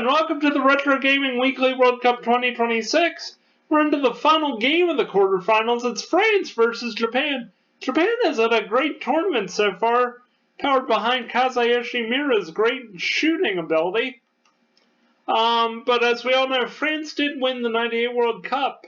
and welcome to the Retro Gaming Weekly World Cup 2026. We're into the final game of the quarterfinals. It's France versus Japan. Japan has had a great tournament so far, powered behind Kazuyoshi Miura's great shooting ability. But as we all know, France did win the '98 World Cup.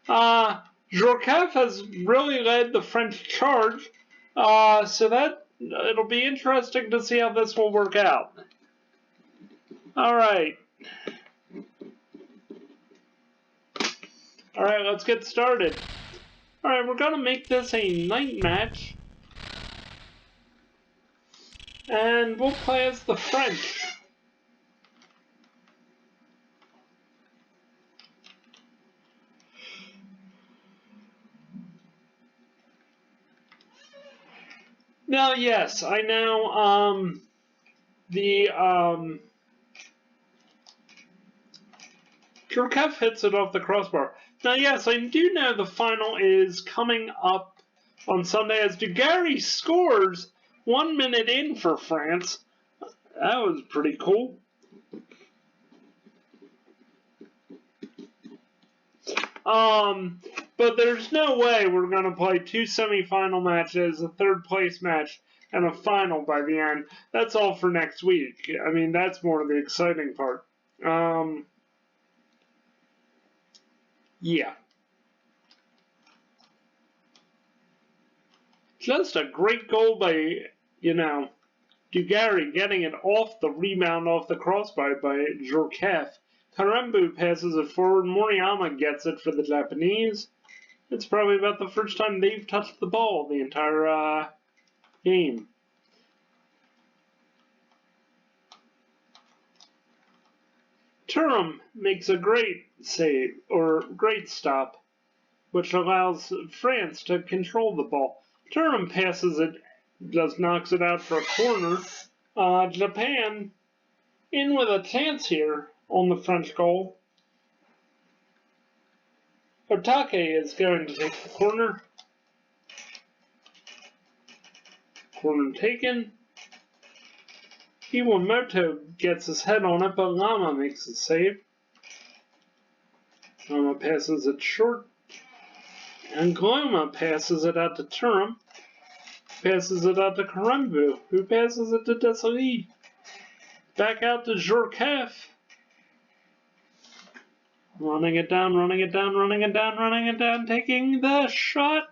Djorkaeff has really led the French charge, so that it'll be interesting to see how this will work out. Alright, let's get started. Alright, we're going to make this a night match. And we'll play as the French. Now, yes, I know, Djorkaeff hits it off the crossbar. Now, yes, I do know the final is coming up on Sunday as Dugarry scores 1 minute in for France. That was pretty cool. But there's no way we're going to play 2 semifinal matches, a third place match, and a final by the end. That's all for next week. I mean, that's more of the exciting part. Yeah. Just a great goal by, Dugarry getting it off the rebound off the crossbar by Djorkaeff. Karembu passes it forward. Moriyama gets it for the Japanese. It's probably about the first time they've touched the ball the entire game. Thuram makes a great save, or great stop, which allows France to control the ball. Thuram passes it, just knocks it out for a corner. Japan in with a chance here on the French goal. Otake is going to take the corner. Corner taken. Iwamoto gets his head on it, but Lama makes the save. Lama passes it short. And Gloma passes it out to Thuram. Passes it out to Karembu, who passes it to Desailly. Back out to Djorkaeff. Running it down, taking the shot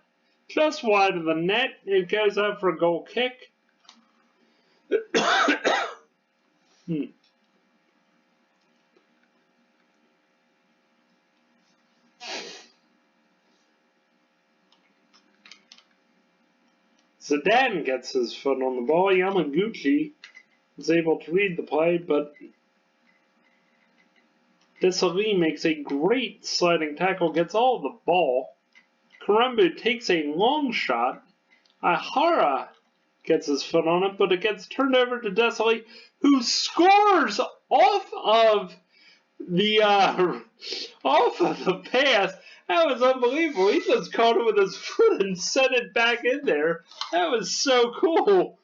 just wide of the net. It goes out for a goal kick. Zidane gets his foot on the ball. Yamaguchi is able to read the play, but Desailly makes a great sliding tackle, gets all of the ball. Karembu takes a long shot. Ihara gets his foot on it, but it gets turned over to Desailly, who scores off of the pass. That was unbelievable. He just caught it with his foot and sent it back in there. That was so cool.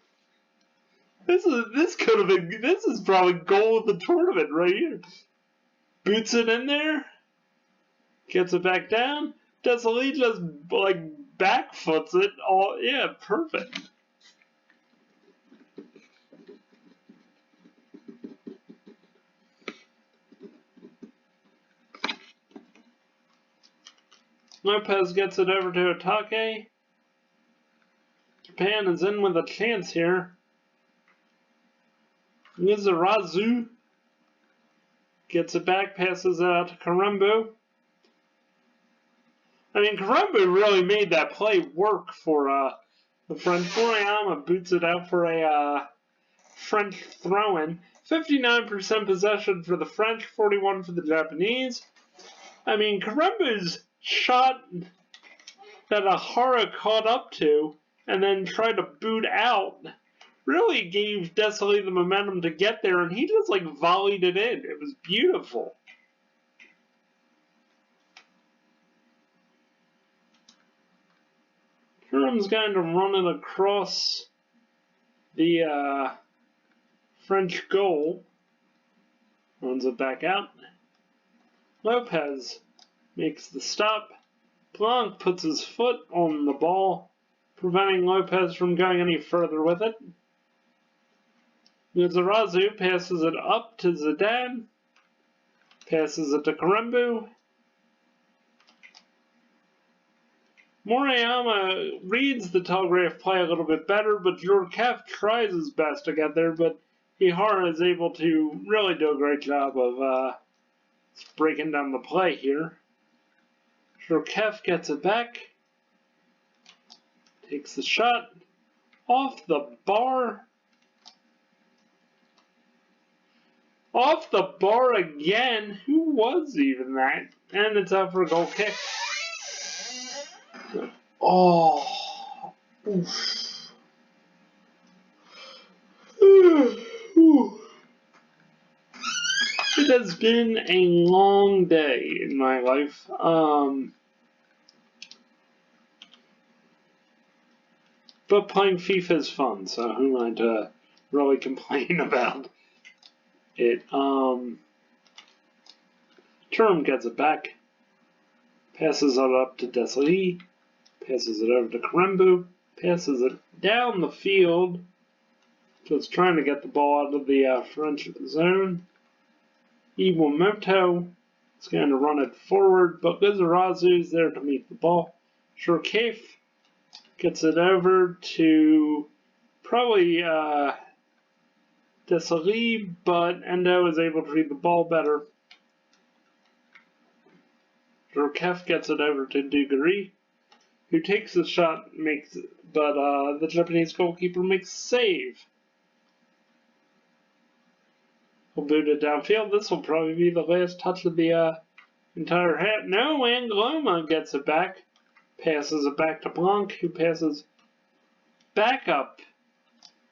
This is probably goal of the tournament right here. Boots it in there. Gets it back down. Desailly just back foots it. All yeah, perfect. Lopez gets it over to Otake. Japan is in with a chance here. Lizarazu gets it back, passes it out to Karembu. I mean, Karembu really made that play work for the French. Moriyama boots it out for a French throw-in. 59% possession for the French, 41% for the Japanese. I mean, Karembu's shot that Ihara caught up to and then tried to boot out really gave Desailly the momentum to get there, and he just volleyed it in. It was beautiful. Thuram's going to run it across the French goal. Runs it back out. Lopez makes the stop. Blanc puts his foot on the ball, preventing Lopez from going any further with it. Lizarazu passes it up to Zidane. Passes it to Karembu. Moriyama reads the telegraph play a little bit better, but Djurkaeff tries his best to get there, but Ihara is able to really do a great job of breaking down the play here. Djurkaeff gets it back. Takes the shot. Off the bar. Off the bar again. Who was even that? And it's out for a goal kick. Oh. Oof. It has been a long day in my life. But playing FIFA is fun, so who am I to really complain about it? Turam gets it back. Passes it up to Desailly. Passes it over to Karembu. Passes it down the field. Just trying to get the ball out of the French zone. Iwamoto is going to run it forward, but Lizarazu is there to meet the ball. Djurkaeff gets it over to probably Desailly, but Endo is able to read the ball better. Djurkaeff gets it over to Dugarry, who takes the shot, but the Japanese goalkeeper makes a save. He'll boot it downfield. This will probably be the last touch of the entire half. No, Angloma gets it back. Passes it back to Blanc, who passes back up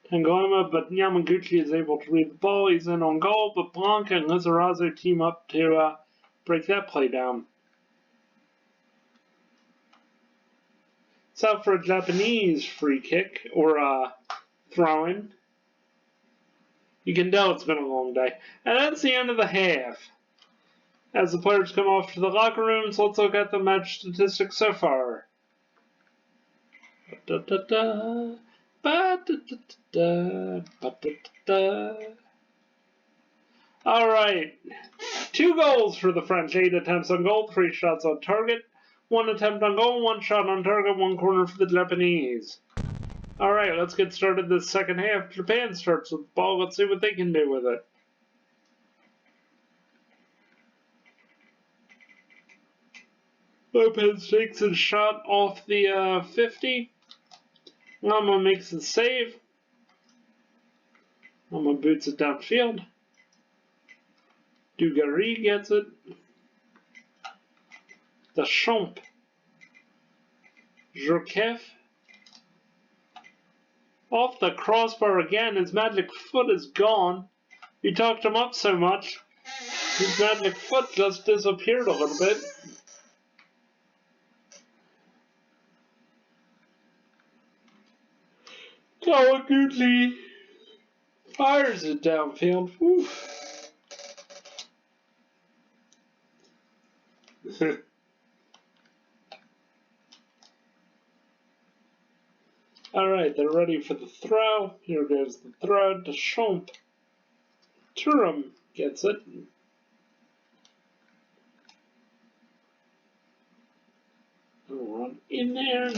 to Angloma, but Yamaguchi is able to read the ball. He's in on goal, but Blanc and Lizarazu team up to break that play down. It's out for a Japanese free kick, or throw-in. You can tell it's been a long day. And that's the end of the half. As the players come off to the locker rooms, let's look at the match statistics so far. Alright. 2 goals for the French, 8 attempts on goal, 3 shots on target, 1 attempt on goal, 1 shot on target, 1 corner for the Japanese. Alright, let's get started this second half. Japan starts with the ball. Let's see what they can do with it. Lopez takes his shot off the 50. Lama makes the save. Lama boots it downfield. Dugarry gets it. Deschamps. Djurkaeff. Off the crossbar again. His magic foot is gone. You talked him up so much, his magic foot just disappeared a little bit. Kawaguchi fires it downfield. Alright, they're ready for the throw. Here goes the throw. Deschamps. Turam gets it. Run in there.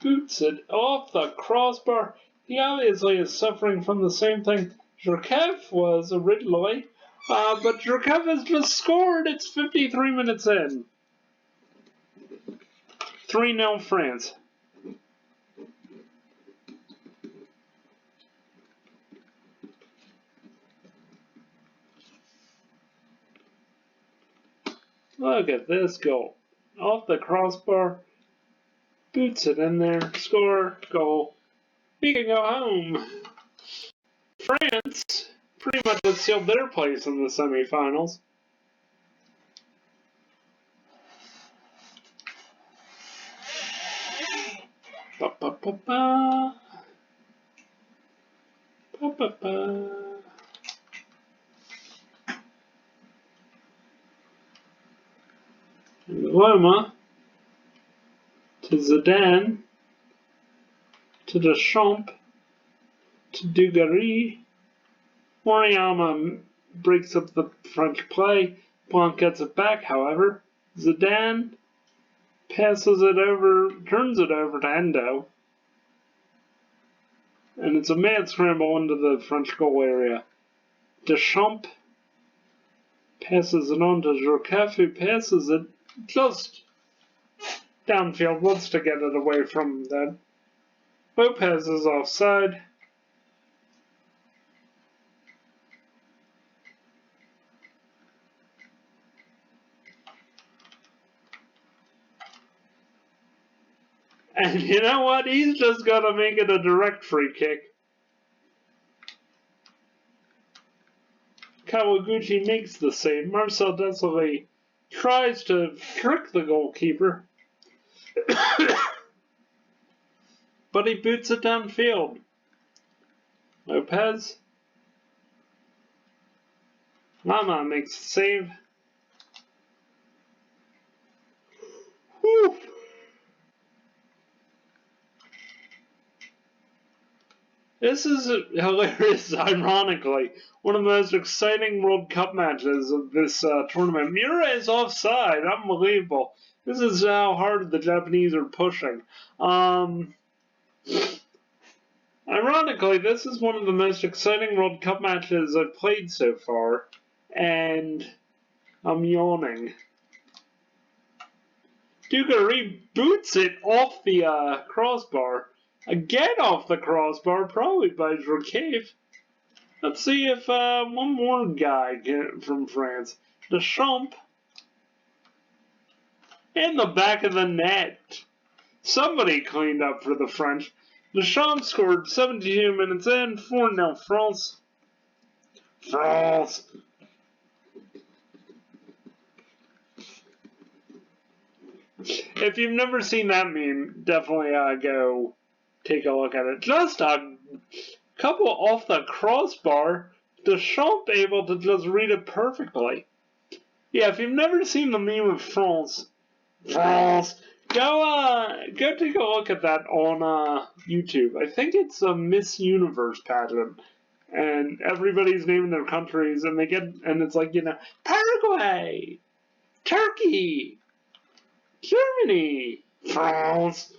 Boots it off the crossbar. He obviously is suffering from the same thing Djurkaeff was originally. But Djurkaeff has just scored. It's 53 minutes in. 3-0 France. Look at this goal. Off the crossbar. Boots it in there. Score. Goal. We can go home. France pretty much has sealed their place in the semifinals. Ba-ba-ba-ba. Ba-ba-ba. Roma to Zidane to Deschamps to Dugarry. Moriyama breaks up the French play. Blanc gets it back, however. Zidane passes it over, turns it over to Endo. And it's a mad scramble into the French goal area. Deschamps passes it on to Jorkaeff, who passes it just downfield, wants to get it away from that. Lopez is offside. And you know what? He's just got to make it a direct free kick. Kawaguchi makes the save. Marcel Desailly tries to trick the goalkeeper. But he boots it downfield. Lopez. Lama makes the save. Whew. This is hilarious, ironically. One of the most exciting World Cup matches of this tournament. Miura is offside. Unbelievable. This is how hard the Japanese are pushing. Ironically, this is one of the most exciting World Cup matches I've played so far. And I'm yawning. Dugarry boots it off the crossbar. Again off the crossbar, probably by Jorkaeff. Let's see if one more guy from France. Deschamps. In the back of the net. Somebody cleaned up for the French. Deschamps scored 72 minutes in, 4-0 France. France. If you've never seen that meme, definitely go take a look at it. Just a couple off the crossbar. Deschamps able to just read it perfectly. Yeah, if you've never seen the meme of France, go take a look at that on YouTube. I think it's a Miss Universe pageant, and everybody's naming their countries, and it's like, Paraguay, Turkey, Germany, France.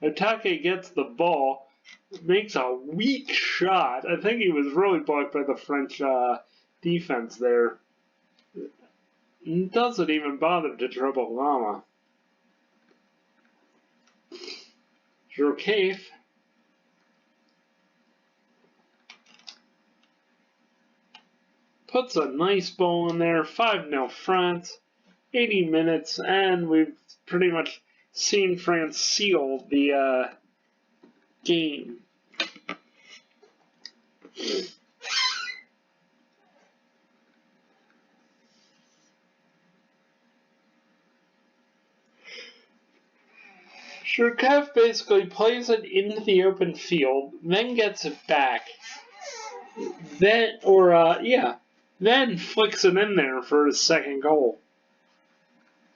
Otake gets the ball, makes a weak shot. I think he was really blocked by the French defense there. Doesn't even bother to dribble Lama. Jorkaeff. Puts a nice ball in there. 5-0 France. 80 minutes, and we've pretty much seen France seal the game. Jorkaeff basically plays it into the open field, then gets it back. Then flicks it in there for his second goal.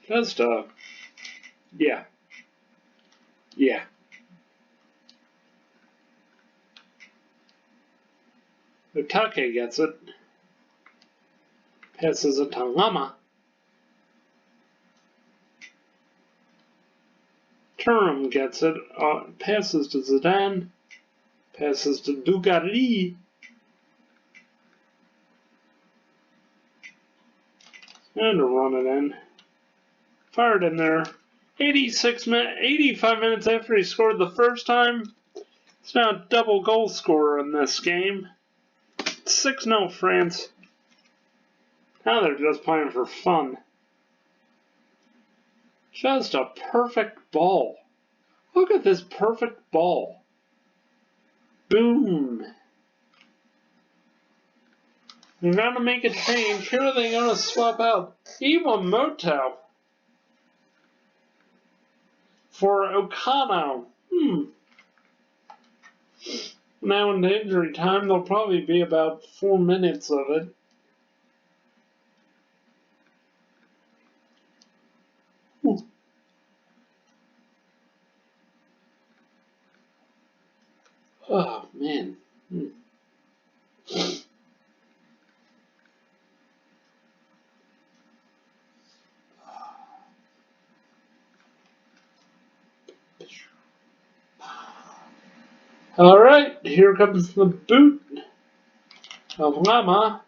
Just yeah. Otake gets it. Passes it to Lama. Thuram gets it. Passes to Zidane. Passes to Dugarry. And to run it in. Fired in there. 85 minutes after he scored the first time. He's now a double goal scorer in this game. 6-0 France. Now they're just playing for fun. Just a perfect ball. Look at this perfect ball. Boom. They're going to make a change. Who are they going to swap out? Iwamoto for Okano. Now in the injury time, there'll probably be about 4 minutes of it. Ooh. Oh, man. All right, here comes the boot of Llama.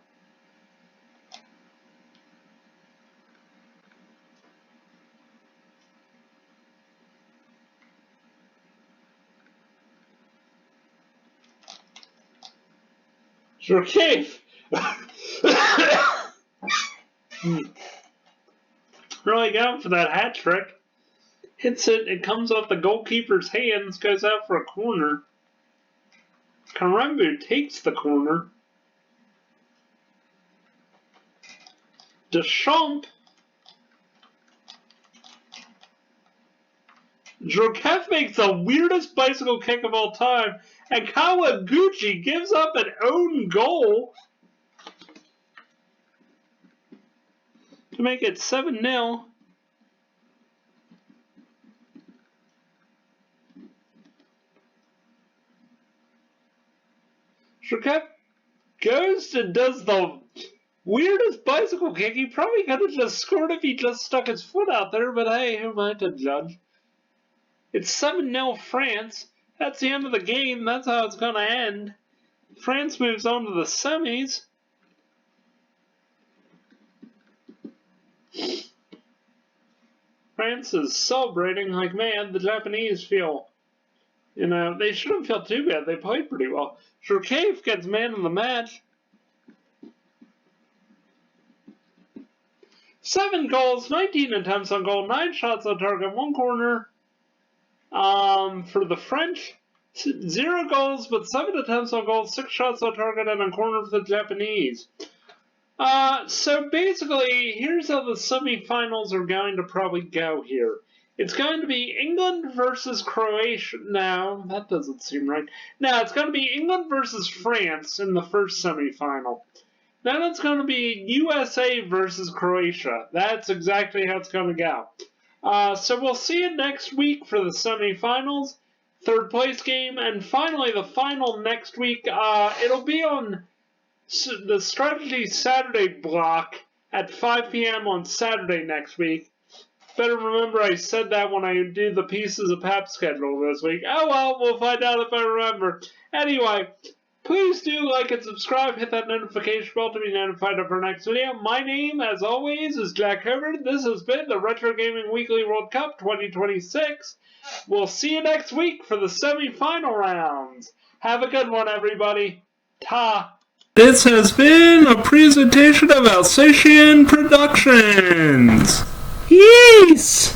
Sure cave. Really going for that hat trick. Hits it, it comes off the goalkeeper's hands, goes out for a corner. Karembu takes the corner. Deschamps. Drokev makes the weirdest bicycle kick of all time, and Kawaguchi gives up an own goal to make it 7-0. Drokev goes and does the weirdest bicycle kick. He probably could have just scored if he just stuck his foot out there, but hey, who am I to judge? It's 7-0 France. That's the end of the game. That's how it's going to end. France moves on to the semis. France is celebrating like, man, the Japanese feel. You know, they shouldn't feel too bad. They played pretty well. Drokev gets man of the match. 7 goals, 19 attempts on goal, 9 shots on target, 1 corner. For the French, 0 goals, but 7 attempts on goal, 6 shots on target, and a corner for the Japanese. So basically, here's how the semifinals are going to probably go here. It's going to be England versus Croatia. No, that doesn't seem right. No, it's going to be England versus France in the first semifinal. Then it's going to be USA versus Croatia. That's exactly how it's going to go. So we'll see you next week for the semifinals, third place game, and finally the final next week. It'll be on the Strategy Saturday block at 5 p.m. on Saturday next week. Better remember I said that when I do the Pieces of Pap schedule this week. Oh well, we'll find out if I remember. Anyway, please do like and subscribe, hit that notification bell to be notified of our next video. My name, as always, is Jack Hubbard. This has been the Retro Gaming Weekly World Cup 2026. We'll see you next week for the semi-final rounds. Have a good one, everybody. Ta! This has been a presentation of Alsatian Productions. Yes!